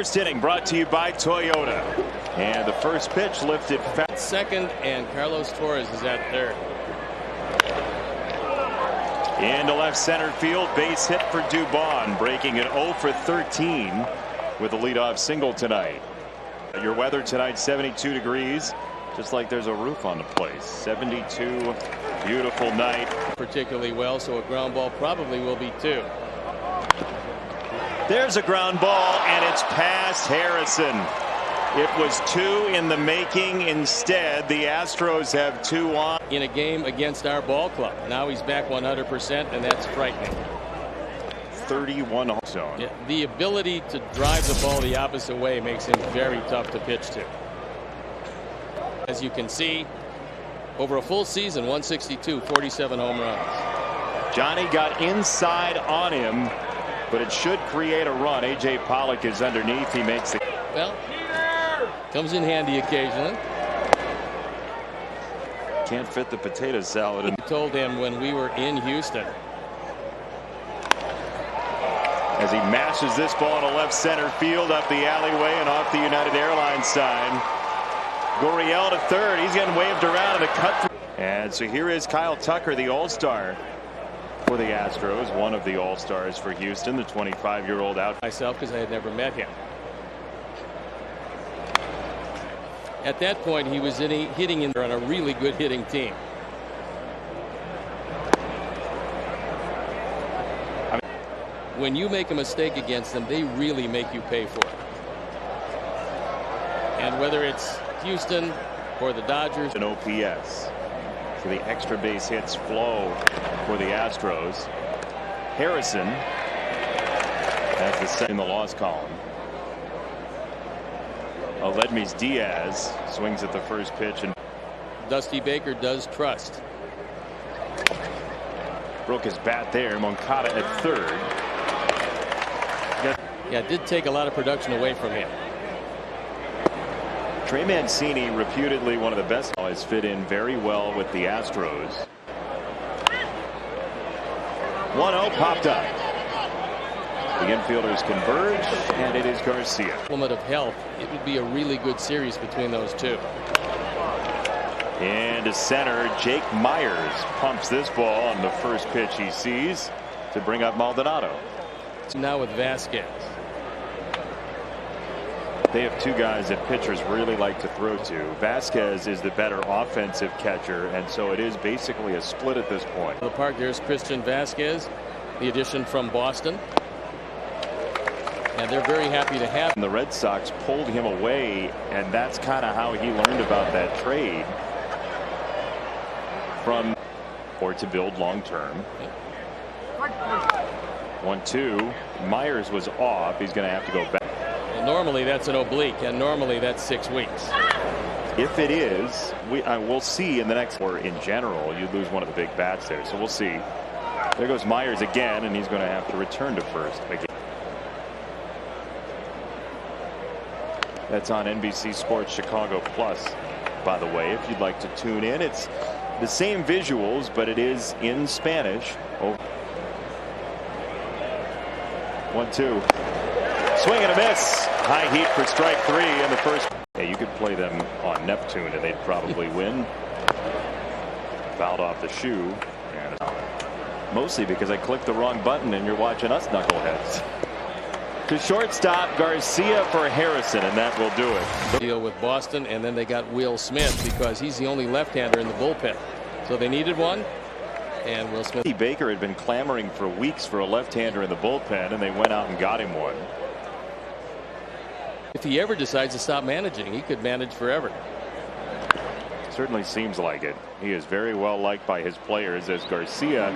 first inning brought to you by Toyota. And the first pitch lifted second, and Carlos Torres is at third. Into left center field, base hit for Dawg&Hen, breaking it 0 for 13 with a leadoff single tonight. Your weather tonight, 72 degrees, just like there's a roof on the place. 72, beautiful night. Particularly well, so a ground ball probably will be 2. There's a ground ball, and it's past Harrison. It was 2 in the making. Instead, the Astros have 2 on. In a game against our ball club. Now he's back 100%, and that's frightening. 31 home zone. Yeah, the ability to drive the ball the opposite way makes him very tough to pitch to. As you can see, over a full season, 162, 47 home runs. Johnny got inside on him, but it should create a run. A.J. Pollock is underneath. He makes the. Well, comes in handy occasionally. Can't fit the potato salad. I told him when we were in Houston. As he mashes this ball to left center field, up the alleyway and off the United Airlines sign. Gurriel to third. He's getting waved around in the cut. And so here is Kyle Tucker, the All-Star for the Astros, one of the All-Stars for Houston, the 25-year-old out. Myself, because I had never met him. At that point, he was hitting in on a really good hitting team. When you make a mistake against them, they really make you pay for it. And whether it's Houston or the Dodgers. An OPS. So the extra base hits flow for the Astros. Harrison has the set in the loss column. Aledmys Diaz swings at the first pitch, and Dusty Baker does trust. Broke his bat there. Moncada at third. Yeah, it did take a lot of production away from him. Trey Mancini, reputedly one of the best, has fit in very well with the Astros. 1-0 popped up. The infielders converge, and it is Garcia. Element of health, it would be a really good series between those two. And to center, Jake Myers pumps this ball on the first pitch he sees to bring up Maldonado. Now with Vasquez. They have 2 guys that pitchers really like to throw to. Vasquez is the better offensive catcher, and so it is basically a split at this point. The park, there's Christian Vasquez, the addition from Boston. And they're very happy to have him. The Red Sox pulled him away, and that's kind of how he learned about that trade from or to build long term. 1-2. Myers was off. He's going to have to go back. Well, normally that's an oblique, and normally that's 6 weeks. If it is, we'll see in the next. Or in general, you lose one of the big bats there, so we'll see. There goes Myers again, and he's going to have to return to first again. That's on NBC Sports Chicago Plus, by the way, if you'd like to tune in. It's the same visuals, but it is in Spanish. 1-2. Swing and a miss. High heat for strike 3 in the first. Yeah, you could play them on Neptune and they'd probably win. Fouled off the shoe. And mostly because I clicked the wrong button and you're watching us knuckleheads. To shortstop, Garcia for Harrison, and that will do it. Deal with Boston, and then they got Will Smith because he's the only left-hander in the bullpen. So they needed one, and Will Smith. Baker had been clamoring for weeks for a left-hander in the bullpen, and they went out and got him one. If he ever decides to stop managing, he could manage forever. Certainly seems like it. He is very well liked by his players, as Garcia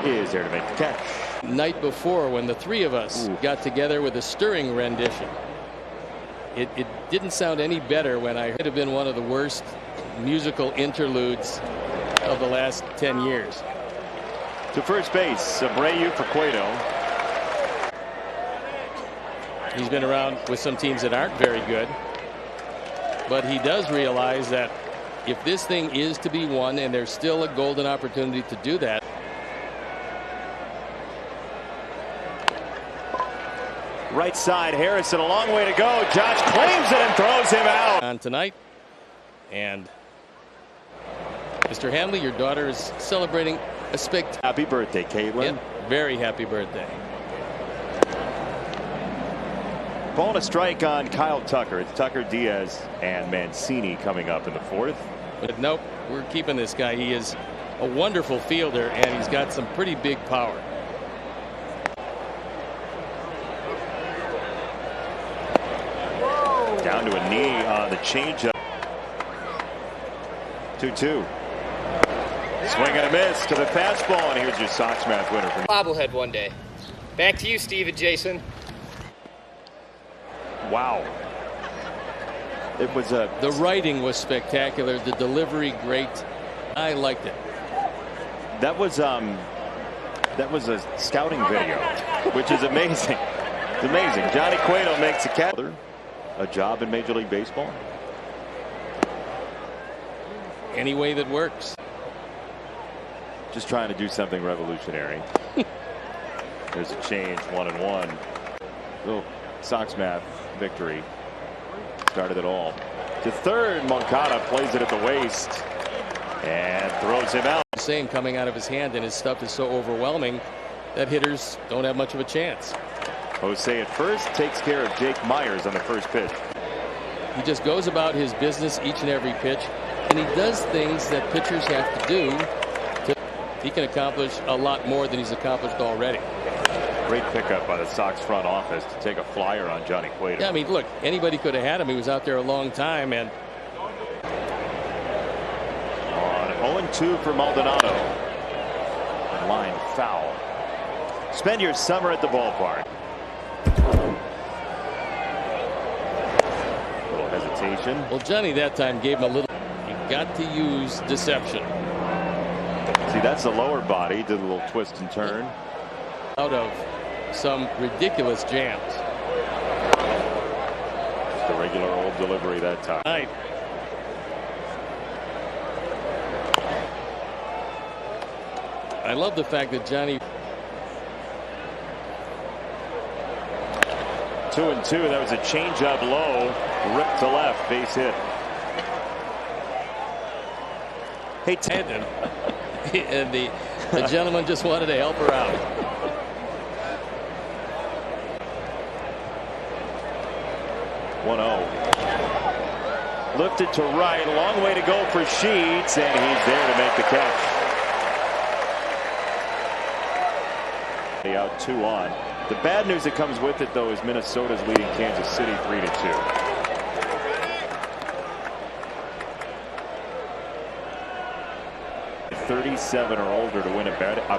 is there to make the catch. Night before, when the 3 of us got together with a stirring rendition, it didn't sound any better when I heard it had been one of the worst musical interludes of the last 10 years. To first base, Abreu for Cueto. He's been around with some teams that aren't very good, but he does realize that if this thing is to be won, and there's still a golden opportunity to do that. Right side, Harrison, a long way to go. Josh claims it and throws him out. On tonight, and Mr. Hanley, your daughter is celebrating a spectacular. Happy birthday, Caitlin. Yep, very happy birthday. Ball and a strike on Kyle Tucker. It's Tucker, Diaz, and Mancini coming up in the fourth. But nope, we're keeping this guy. He is a wonderful fielder, and he's got some pretty big power. Down to a knee on the changeup. 2-2. Swing and a miss to the fastball, and here's your Sox math winner for me. Bobblehead one day. Back to you, Steve and Jason. Wow. It was a. The writing was spectacular. The delivery great. I liked it. That was a scouting video, which is amazing. It's amazing. Johnny Cueto makes a catch. A job in Major League Baseball. Any way that works. Just trying to do something revolutionary. There's a change, 1-1. Little Sox math victory. Started it all. To third, Moncada plays it at the waist and throws him out. Same coming out of his hand, and his stuff is so overwhelming that hitters don't have much of a chance. Jose at first takes care of Jake Myers on the first pitch. He just goes about his business each and every pitch, and he does things that pitchers have to do. He can accomplish a lot more than he's accomplished already. Great pickup by the Sox front office to take a flyer on Johnny Cueto. Yeah, I mean, look, anybody could have had him. He was out there a long time, and on 0-2 for Maldonado. Line foul. Spend your summer at the ballpark. Little hesitation. Well, Johnny that time gave him a little. You got to use deception. See, that's the lower body. Did a little twist and turn. Out of some ridiculous jams. Just a regular old delivery that time. Right. I love the fact that Johnny. 2-2. That was a changeup low, ripped to left, base hit. Hey, And the gentleman just wanted to help her out. Lifted to right, a long way to go for Sheets, and he's there to make the catch. Out 2 on. The bad news that comes with it, though, is Minnesota's leading Kansas City 3-2. .37 or older to win a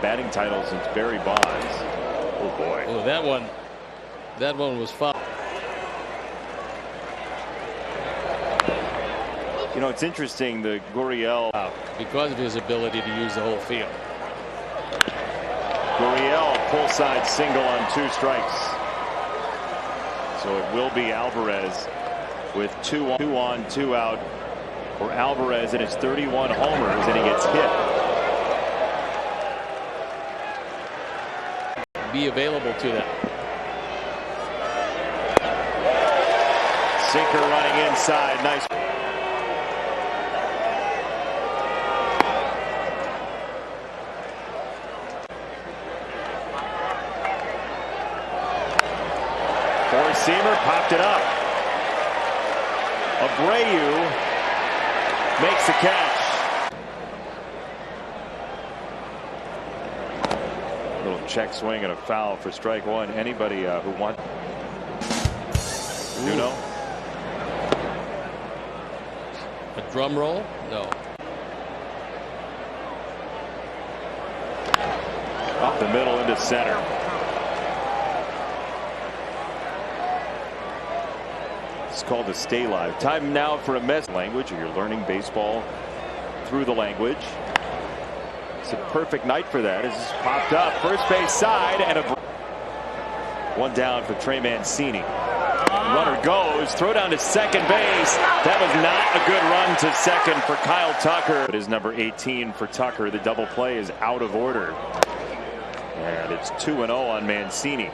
batting title since Barry Bonds. Oh boy! Oh, that one was fun. You know, it's interesting. The Gurriel, because of his ability to use the whole field. Gurriel pull side single on 2 strikes. So it will be Alvarez with 2 on, 2 out for Alvarez and his 31 homers, and he gets hit. Be available to them. Sinker running inside. Nice. Four-seamer popped it up. Abreu makes the catch. Little check swing and a foul for strike 1. Anybody who wants. Nuno. A drum roll? No. Up the middle into center. It's called the Stay Live. Time now for a mess language, or you're learning baseball through the language. It's a perfect night for that. It's popped up first base side, and one down for Trey Mancini. Runner goes, throw down to second base. That was not a good run to second for Kyle Tucker. It is number 18 for Tucker. The double play is out of order. And it's 2-0 on Mancini.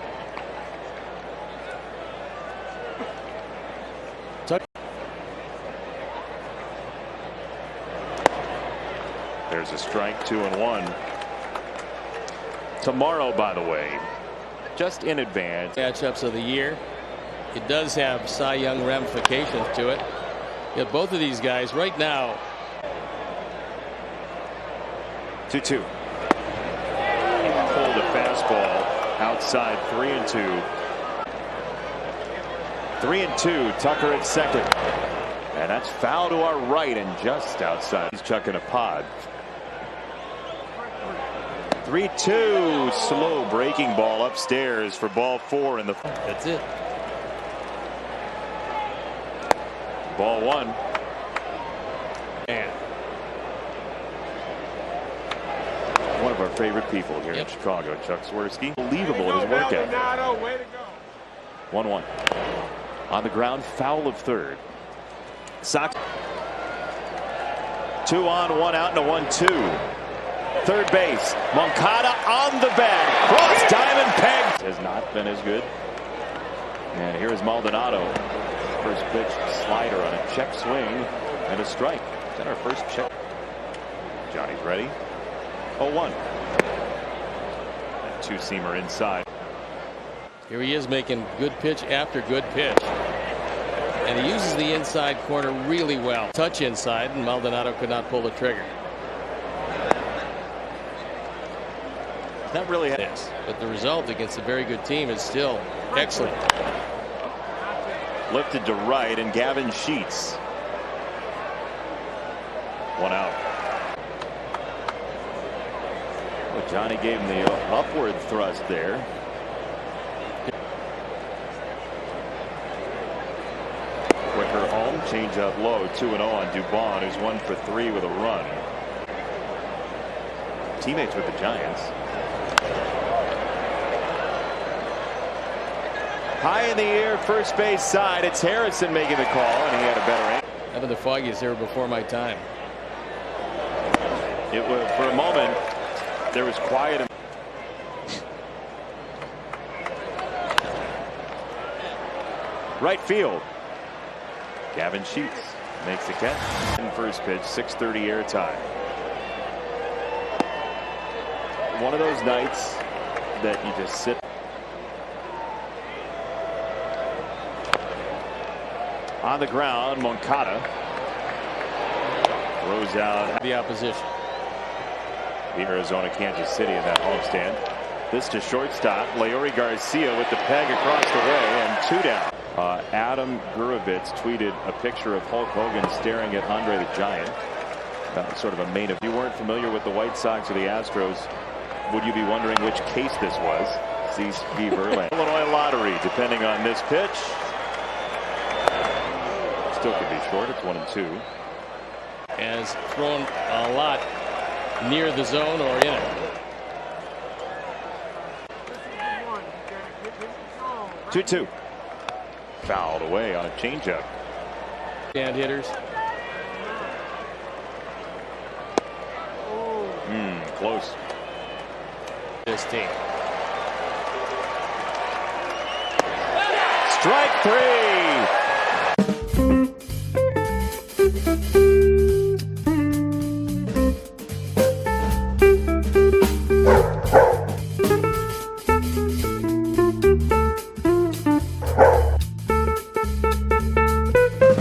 There's a strike, 2-1. Tomorrow, by the way, just in advance. Matchups of the year. It does have Cy Young ramifications to it. You have both of these guys right now. 2-2. Pulled a fastball outside, 3-2. 3-2. Tucker at second. And that's foul to our right and just outside. He's chucking a pod. 3-2. Slow breaking ball upstairs for ball 4 in the. That's it. Ball 1. And one of our favorite people here in Chicago, Chuck Swirsky. Unbelievable his work ethic. 1-1. On the ground, foul of third. Sox. 2 on, 1 out, and a 1-2. Third base. Moncada on the bag. Cross diamond peg. Has not been as good. And here is Maldonado. First pitch slider on a check swing and a strike. Is that our first check? Johnny's ready. 0-1. That two-seamer inside. here he is making good pitch after good pitch. And he uses the inside corner really well. Touch inside, and Maldonado could not pull the trigger. Not really. Yes, but the result against a very good team is still excellent. Lifted to right, and Gavin Sheets. 1 out. Well, Johnny gave him the upward thrust there. Quicker home, change up low, 2-0 on Dubon, who's 1 for 3 with a run. Teammates with the Giants. High in the air, first base side. It's Harrison making the call, and he had a better aim. Having the Foggies here before my time. It was, for a moment, there was quiet. Right field. Gavin Sheets makes the catch. First pitch, 6:30 airtime. One of those nights that you just sit. On the ground, Moncada throws out The opposition. the Arizona, Kansas City in that homestand. This to shortstop. Leori Garcia with the peg across the way, and 2 down. Adam Gurovitz tweeted a picture of Hulk Hogan staring at Andre the Giant. Sort of a main. If you weren't familiar with the White Sox or the Astros, would you be wondering which case this was? See Steve Verlander. Illinois lottery, depending on this pitch. Still could be short. It's 1-2. Has thrown a lot near the zone or in it. 2-2. Fouled away on a changeup. And hitters. Close. This team. Strike 3.